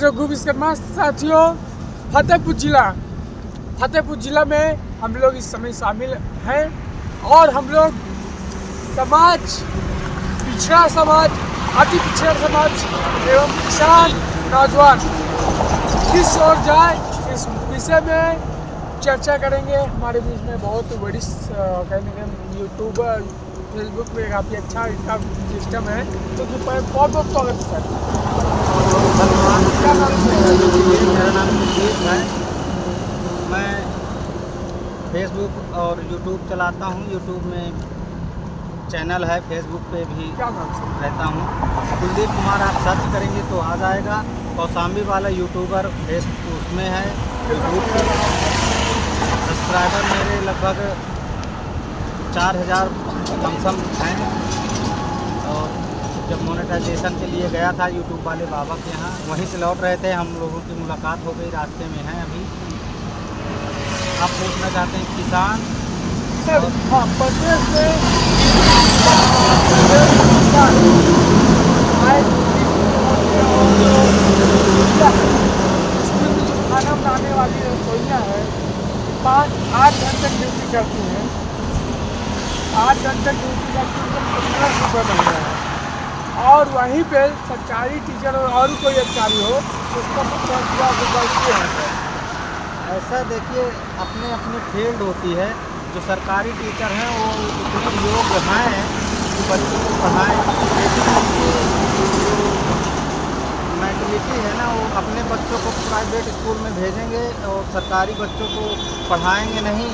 रघु विश्वकर्मा साथियों, फतेहपुर जिला में हम लोग इस समय शामिल हैं और हम लोग पिछड़ा समाज, अति पिछड़ा समाज एवं किसान नौजवान किस ओर जाए इस विषय में चर्चा करेंगे। हमारे बीच में बहुत बड़ी यूट्यूबर, फेसबुक पे काफ़ी अच्छा इनका सिस्टम है, तो बहुत बहुत स्वागत है सर। मेरा नाम सुजीत है। मैं फेसबुक और यूट्यूब चलाता हूँ। यूट्यूब में चैनल है, फेसबुक पे भी क्या नाम से रहता हूँ। कुलदीप कुमार आप सर्च करेंगे तो आ जाएगा। कौशाम्बी वाला यूट्यूबर फेसबुक उसमें है। यूट्यूब पे सब्सक्राइबर मेरे लगभग 4000 कम हैं। और जब मोनेटाइजेशन के लिए गया था यूट्यूब वाले बाबा के यहाँ, वहीं से लौट रहे थे, हम लोगों की मुलाकात हो गई, रास्ते में हैं अभी। आप पूछना चाहते हैं किसान सर? हाँ, प्रदेश में खाना बनाने वाली रसोइयाँ हैं, 5-8 घंटे ड्यूटी करती हैं। 8 घंटे ड्यूटी करती हैं, 15 रुपये महीना है। और वहीं पे सरकारी टीचर और कोई अधिकारी हो उसका 50,000 रुपये है। ऐसा देखिए, अपने अपने फील्ड होती है। जो सरकारी टीचर हैं वो इतने योग्य हैं कि बच्चों को पढ़ाएं। मेंटलिटी है ना, वो अपने बच्चों को प्राइवेट स्कूल में भेजेंगे और सरकारी बच्चों को पढ़ाएंगे नहीं,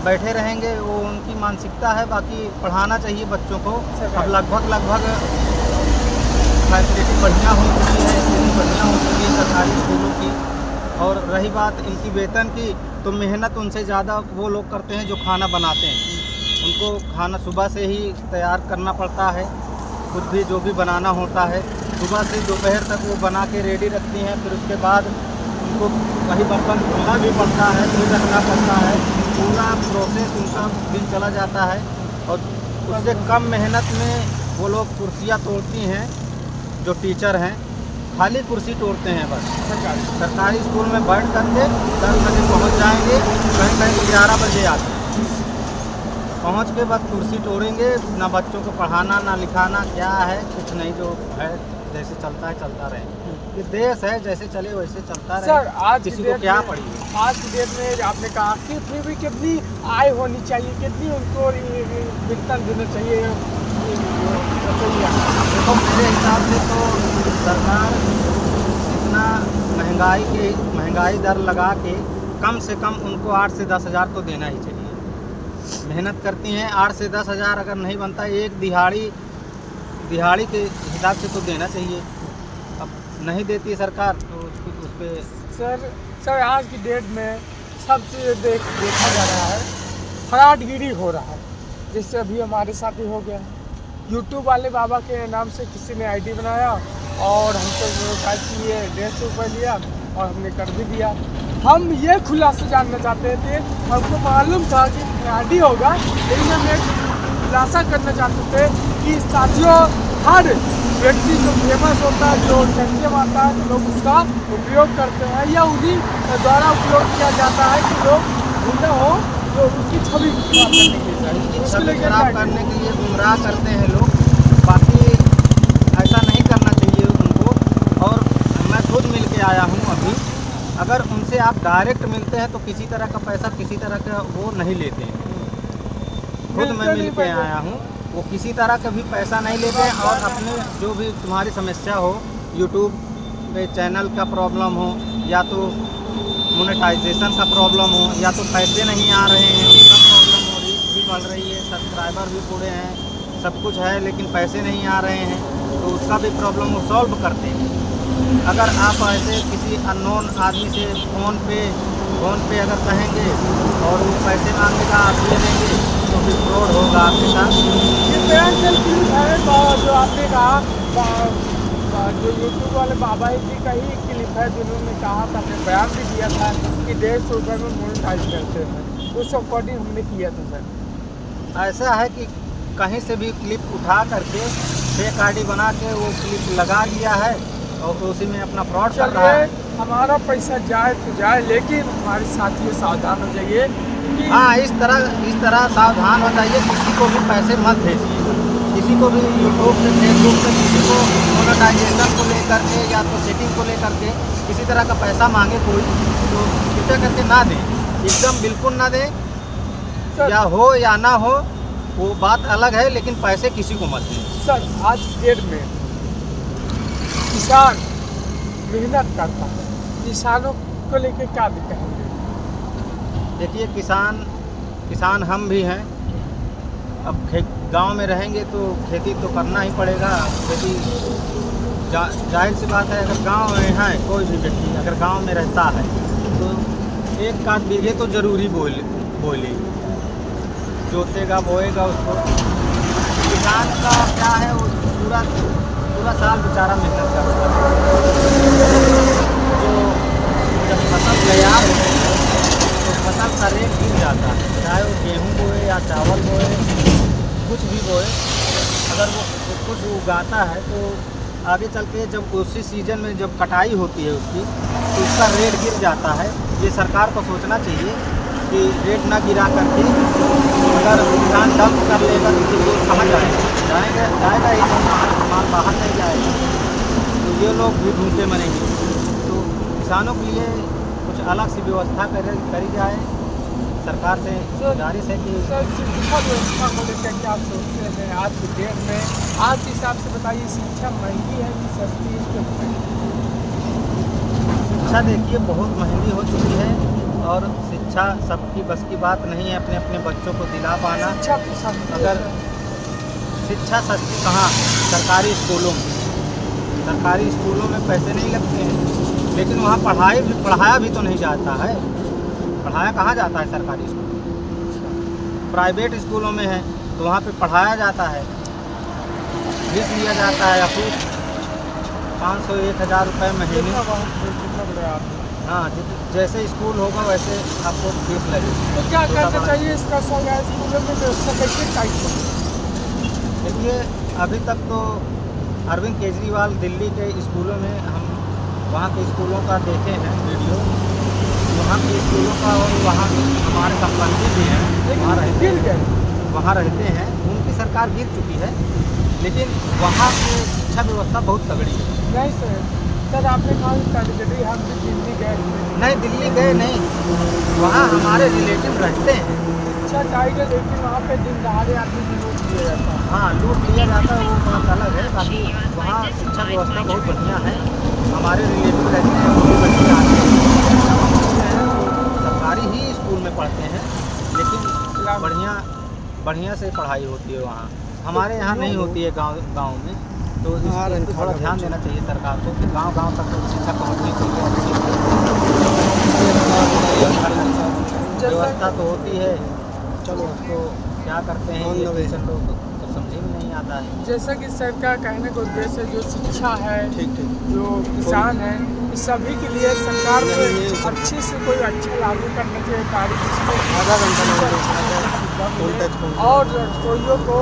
बैठे रहेंगे। वो उनकी मानसिकता है। बाकी पढ़ाना चाहिए बच्चों को। अब लगभग फैसिलिटी बढ़िया हो चुकी है, स्कूल बढ़िया हो चुकी है सरकारी स्कूलों की। और रही बात इनकी वेतन की, तो मेहनत उनसे ज़्यादा वो लोग करते हैं जो खाना बनाते हैं। उनको खाना सुबह से ही तैयार करना पड़ता है, खुद भी जो भी बनाना होता है। सुबह से दोपहर तक वो बना के रेडी रखती हैं। फिर उसके बाद उनको वही बर्तन धोना भी पड़ता है, फिर रखना पड़ता है। पूरा प्रोसेस उनका दिन चला जाता है। और उससे कम मेहनत में वो लोग कुर्सियाँ तोड़ती हैं। जो टीचर हैं खाली कुर्सी तोड़ते हैं बस। सरकारी स्कूल में बैठ करके 10 बजे पहुँच जाएंगे, कहीं 11 बजे आते हैं। पहुँच के बाद कुर्सी तोड़ेंगे, ना बच्चों को पढ़ाना ना लिखाना, क्या है कुछ नहीं। जो है जैसे चलता है चलता रहे। ये देश है, जैसे चले वैसे चलता रहे। सर, आज किसी को क्या पड़ी। आज की डेट में आपने कहा कि फिर भी कितनी आय होनी चाहिए, कितनी उनको वेतन देना चाहिए? देखो, मेरे हिसाब से तो सरकार इतना महंगाई दर लगा के कम से कम उनको 8 से 10 हज़ार तो देना ही चाहिए। मेहनत करती हैं, 8 से 10 हज़ार अगर नहीं बनता, एक दिहाड़ी के हिसाब से तो देना चाहिए। अब नहीं देती है सरकार तो उस पर सर आज की डेट में सबसे देखा जा रहा है फ्रॉडगिरी हो रहा है। जिससे अभी हमारे साथ ही हो गया है। यूट्यूब वाले बाबा के नाम से किसी ने आईडी बनाया और हमसे मोनेटाइज किए, 150 रुपये लिया और हमने कर भी दिया। हम ये खुलासा जानना चाहते थे, हमको मालूम था कि फ्रॉडी होगा, लेकिन हम एक खुलासा करना चाहते थे कि साथियों, हर व्यक्ति जो फेमस होता है, जो चर्चे में आता है, लोग उसका उपयोग करते हैं या उन्हीं द्वारा उपयोग किया जाता है कि लोग गुंडा हो तो उसकी छवि खराब करने के लिए गुमराह करते हैं लोग। बाकी ऐसा नहीं करना चाहिए उनको। और मैं खुद मिल के आया हूँ अभी। अगर उनसे आप डायरेक्ट मिलते हैं तो किसी तरह का पैसा, किसी तरह का वो नहीं लेते हैं। खुद मैं मिल के आया हूँ, वो किसी तरह का भी पैसा नहीं लेते हैं। और अपने जो भी तुम्हारी समस्या हो, यूट्यूब पे चैनल का प्रॉब्लम हो, या तो मोनेटाइजेशन का प्रॉब्लम हो, या तो पैसे नहीं आ रहे हैं उसका प्रॉब्लम हो, रीच भी बढ़ रही है, सब्सक्राइबर भी पूरे हैं, सब कुछ है, लेकिन पैसे नहीं आ रहे हैं, तो उसका भी प्रॉब्लम वो सॉल्व करते हैं। अगर आप ऐसे किसी अननोन आदमी से फ़ोन पे अगर कहेंगे और वो पैसे मांगेगा, आप दे देंगे, तो फिर फ्रॉड होगा आपके साथ। ये बयान है जो आपने कहा, जो यूट्यूब वाले बाबा जी का ही क्लिप है, जिन्होंने कहा था, अपने बयान भी दिया था कि 150 रुपये में मोनेटाइज करते हैं। उस अकॉर्डिंग हमने किया था सर। ऐसा है कि कहीं से भी क्लिप उठा करके फेक आईडी बना के वो क्लिप लगा दिया है और उसी में अपना फ्रॉड कर रहा चलिए, है। हमारा पैसा जाए तो जाए, लेकिन हमारे साथी सावधान हो जाइए क्योंकि हाँ, इस तरह सावधान हो जाइए। किसी को भी पैसे मत भेजिए, किसी को भी यूट्यूब पे, फेसबुक पे किसी को मोनेटाइजेशन को लेकर के या तो सेटिंग को लेकर के किसी तरह का पैसा मांगे कोई, तो कृपया करके ना दें, एकदम बिल्कुल ना दें। सर, या हो या ना हो वो बात अलग है, लेकिन पैसे किसी को मत दें। सर आज डेट में किसान मेहनत करता है, किसानों को लेकर क्या कहेंगे? देखिए, किसान हम भी हैं। अब गांव में रहेंगे तो खेती तो करना ही पड़ेगा। खेती जाहिर सी बात है, अगर गांव में है कोई भी व्यक्ति अगर गांव में रहता है तो 1 बीघे तो ज़रूरी बोले जोतेगा, बोएगा उसको। किसान का क्या है, वो पूरा साल बेचारा मेहनत करता है। तो जब फसल तैयार हो तो फसल का रेट गिर जाता है, चाहे वो गेहूँ बोए या चावल बोए, कुछ भी बोए। अगर वो कुछ उगाता है तो आगे चल के जब उसी सीज़न में जब कटाई होती है उसकी, तो उसका रेट गिर जाता है। ये सरकार को सोचना चाहिए कि रेट ना गिरा करके अगर किसान डंप कर लेगा तो फिर ये कहाँ जाएगा ही नहीं, माल बाहर नहीं जाएगा, तो ये लोग भी भूखे मरेंगे। तो किसानों के लिए कुछ अलग सी व्यवस्था करी जाए। सरकार से गुजारिश है कि सर शिक्षा व्यवस्था को लेकर क्या सोचते हैं आज की डेट में? आज के हिसाब से बताइए, शिक्षा महंगी है कि सस्ती है? इसके शिक्षा देखिए बहुत महंगी हो चुकी है, और शिक्षा सबकी बस की बात नहीं है अपने अपने बच्चों को दिला पाना। शिक्षा तो सस्ती है। अगर शिक्षा सस्ती कहाँ, सरकारी स्कूलों में पैसे नहीं लगते हैं, लेकिन वहाँ पढ़ाया भी तो नहीं जाता है। पढ़ाया कहाँ जाता है सरकारी स्कूल? प्राइवेट स्कूलों में है तो वहाँ पे पढ़ाया जाता है, फीस लिया जाता है, या फिर 500-1000 रुपये महीने। हाँ, जैसे स्कूल होगा वैसे आपको फीस लगेगी। तो क्या करना चाहिए इसका? सरकारी स्कूलों में व्यवस्था कैसे टाइट हो? देखिए, अभी तक तो अरविंद केजरीवाल दिल्ली के स्कूलों में, हम वहाँ के स्कूलों का देखे हैं वीडियो, वहाँ के स्कूलों का, और वहाँ हमारे संबंधी भी हैं वहाँ रहते हैं, उनकी सरकार गिर चुकी है, लेकिन वहाँ की शिक्षा व्यवस्था बहुत तगड़ी है। नहीं सर आपने कहा कि हम भी दिल्ली गए थे। नहीं, दिल्ली गए नहीं, वहाँ हमारे रिलेटिव रहते हैं। अच्छा टाइट है, लेकिन वहाँ पे दिन दहाड़े आदमी को लूट लिया जाता है। हाँ, लूट लिया जाता है, वो बात अलग है। बाकी वहाँ शिक्षा व्यवस्था बहुत बढ़िया है, हमारे रिलेटिव रहते हैं, उनके बच्चे आते हैं, सरकारी ही स्कूल में पढ़ते हैं, लेकिन बढ़िया से पढ़ाई होती है वहाँ। हमारे यहाँ नहीं होती है गाँव में, तो इस पर थोड़ा ध्यान देना चाहिए सरकार को कि गांव तक तो शिक्षा पहुँचनी चाहिए। व्यवस्था तो होती है, चलो उसको क्या करते हैं ये टीचर लोग तो समझ में नहीं आता है। जैसा कि सर का कहने का उद्देश्य जो शिक्षा है, ठीक जो किसान है, इस सभी के लिए सरकार को अच्छे से कोई अच्छा लागू करना चाहिए कार्य, और रसोइयों को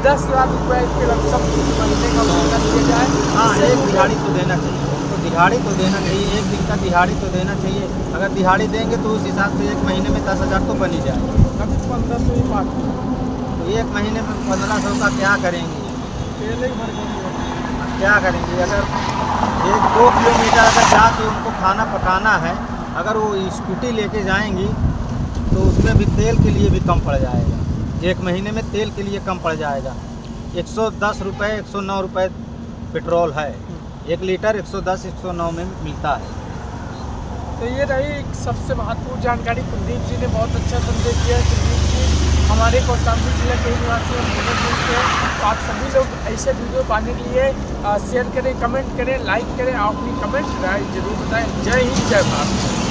10,000 रुपये के लमसम महीने का भुगतान दिया जाए। हाँ, एक दिहाड़ी तो देना चाहिए, तो दिहाड़ी तो देना चाहिए, 1 दिन का दिहाड़ी तो देना चाहिए। अगर दिहाड़ी देंगे तो उस हिसाब से 1 महीने में 10,000 तो बन ही जाए। अभी 1500 ही बात है, तो 1 महीने में 1500 का क्या करेंगे? पहले ही भर देंगे। क्या करेंगे? अगर 1-2 किलोमीटर अगर जाके उनको खाना पकाना है, अगर वो स्कूटी लेके जाएंगी तो उसमें भी तेल के लिए भी कम पड़ जाएगा। 1 महीने में तेल के लिए कम पड़ जाएगा। 110 रुपये 109 रुपये पेट्रोल है, 1 लीटर 110-109 में मिलता है। तो ये रही सबसे महत्वपूर्ण जानकारी। कुलदीप जी ने बहुत अच्छा संदेश दिया। कुलदीप जी हमारे कौशाम्बी जिला के निवासी हैं। तो आप सभी लोग ऐसे वीडियो पाने के लिए शेयर करें, कमेंट करें, लाइक करें, और अपनी कमेंट राय जरूर बताएं। जय हिंद, जय भारत।